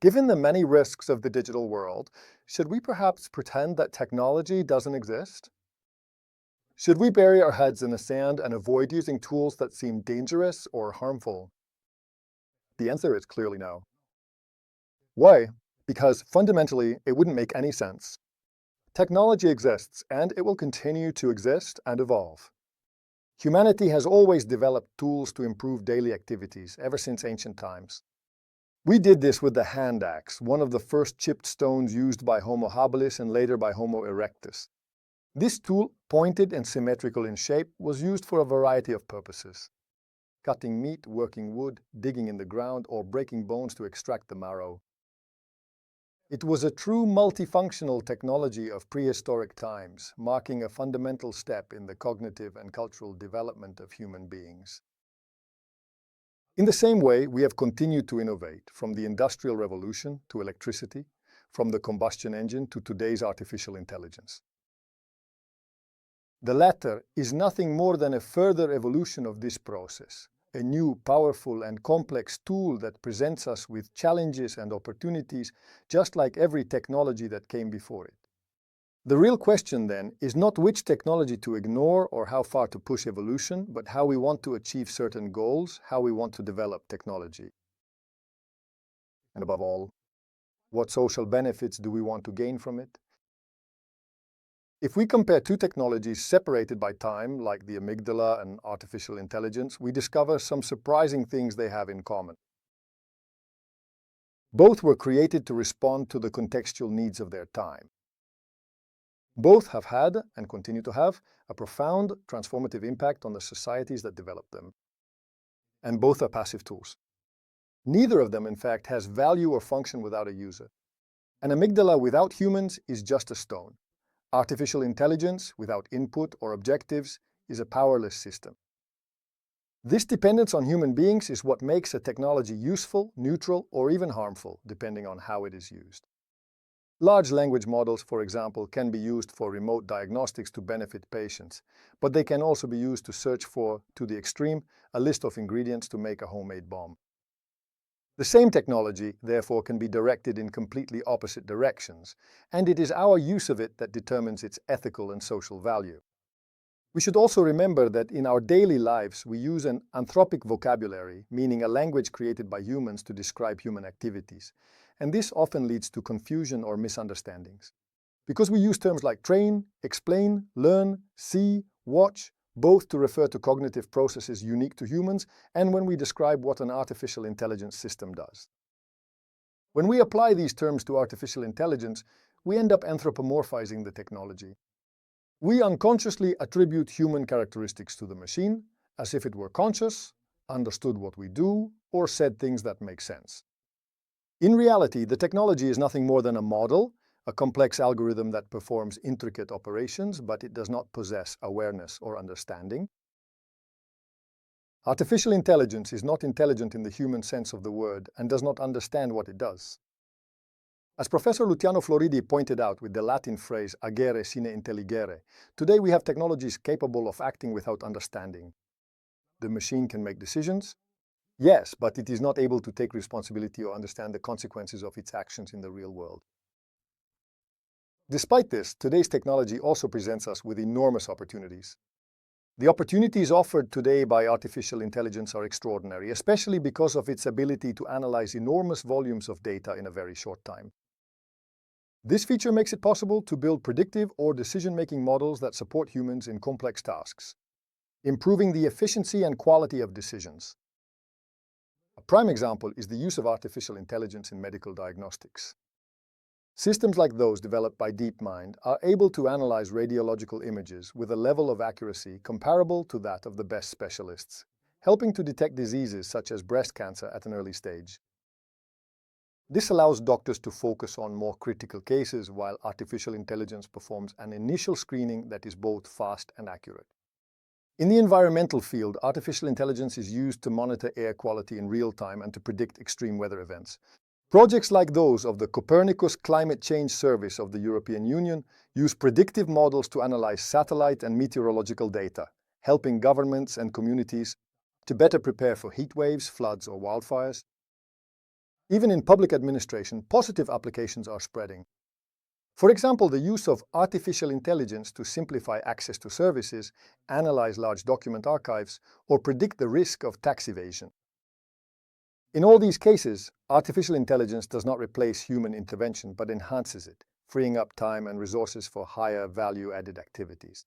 Given the many risks of the digital world, should we perhaps pretend that technology doesn't exist? Should we bury our heads in the sand and avoid using tools that seem dangerous or harmful? The answer is clearly no. Why? Because fundamentally, it wouldn't make any sense. Technology exists, and it will continue to exist and evolve. Humanity has always developed tools to improve daily activities ever since ancient times. We did this with the hand axe, one of the first chipped stones used by Homo habilis and later by Homo erectus. This tool, pointed and symmetrical in shape, was used for a variety of purposes: cutting meat, working wood, digging in the ground, or breaking bones to extract the marrow. It was a true multifunctional technology of prehistoric times, marking a fundamental step in the cognitive and cultural development of human beings. In the same way, we have continued to innovate, from the Industrial Revolution to electricity, from the combustion engine to today's artificial intelligence. The latter is nothing more than a further evolution of this process, a new, powerful, and complex tool that presents us with challenges and opportunities, just like every technology that came before it. The real question, then, is not which technology to ignore or how far to push evolution, but how we want to achieve certain goals, how we want to develop technology. And above all, what social benefits do we want to gain from it? If we compare two technologies separated by time, like the amygdala and artificial intelligence, we discover some surprising things they have in common. Both were created to respond to the contextual needs of their time. Both have had, and continue to have, a profound transformative impact on the societies that developed them. And both are passive tools. Neither of them, in fact, has value or function without a user. An amygdala without humans is just a stone. Artificial intelligence, without input or objectives, is a powerless system. This dependence on human beings is what makes a technology useful, neutral, or even harmful, depending on how it is used. Large language models, for example, can be used for remote diagnostics to benefit patients, but they can also be used to search for, to the extreme, a list of ingredients to make a homemade bomb. The same technology, therefore, can be directed in completely opposite directions, and it is our use of it that determines its ethical and social value. We should also remember that in our daily lives we use an anthropic vocabulary, meaning a language created by humans to describe human activities, and this often leads to confusion or misunderstandings. Because we use terms like train, explain, learn, see, watch, both to refer to cognitive processes unique to humans and when we describe what an artificial intelligence system does. When we apply these terms to artificial intelligence, we end up anthropomorphizing the technology. We unconsciously attribute human characteristics to the machine, as if it were conscious, understood what we do, or said things that make sense. In reality, the technology is nothing more than a model, a complex algorithm that performs intricate operations, but it does not possess awareness or understanding. Artificial intelligence is not intelligent in the human sense of the word and does not understand what it does. As Professor Luciano Floridi pointed out with the Latin phrase agere sine intelligere, today we have technologies capable of acting without understanding. The machine can make decisions, yes, but it is not able to take responsibility or understand the consequences of its actions in the real world. Despite this, today's technology also presents us with enormous opportunities. The opportunities offered today by artificial intelligence are extraordinary, especially because of its ability to analyze enormous volumes of data in a very short time. This feature makes it possible to build predictive or decision-making models that support humans in complex tasks, improving the efficiency and quality of decisions. A prime example is the use of artificial intelligence in medical diagnostics. Systems like those developed by DeepMind are able to analyze radiological images with a level of accuracy comparable to that of the best specialists, helping to detect diseases such as breast cancer at an early stage. This allows doctors to focus on more critical cases while artificial intelligence performs an initial screening that is both fast and accurate. In the environmental field, artificial intelligence is used to monitor air quality in real time and to predict extreme weather events. Projects like those of the Copernicus Climate Change Service of the European Union use predictive models to analyze satellite and meteorological data, helping governments and communities to better prepare for heat waves, floods, or wildfires. Even in public administration, positive applications are spreading. For example, the use of artificial intelligence to simplify access to services, analyze large document archives, or predict the risk of tax evasion. In all these cases, artificial intelligence does not replace human intervention but enhances it, freeing up time and resources for higher value-added activities.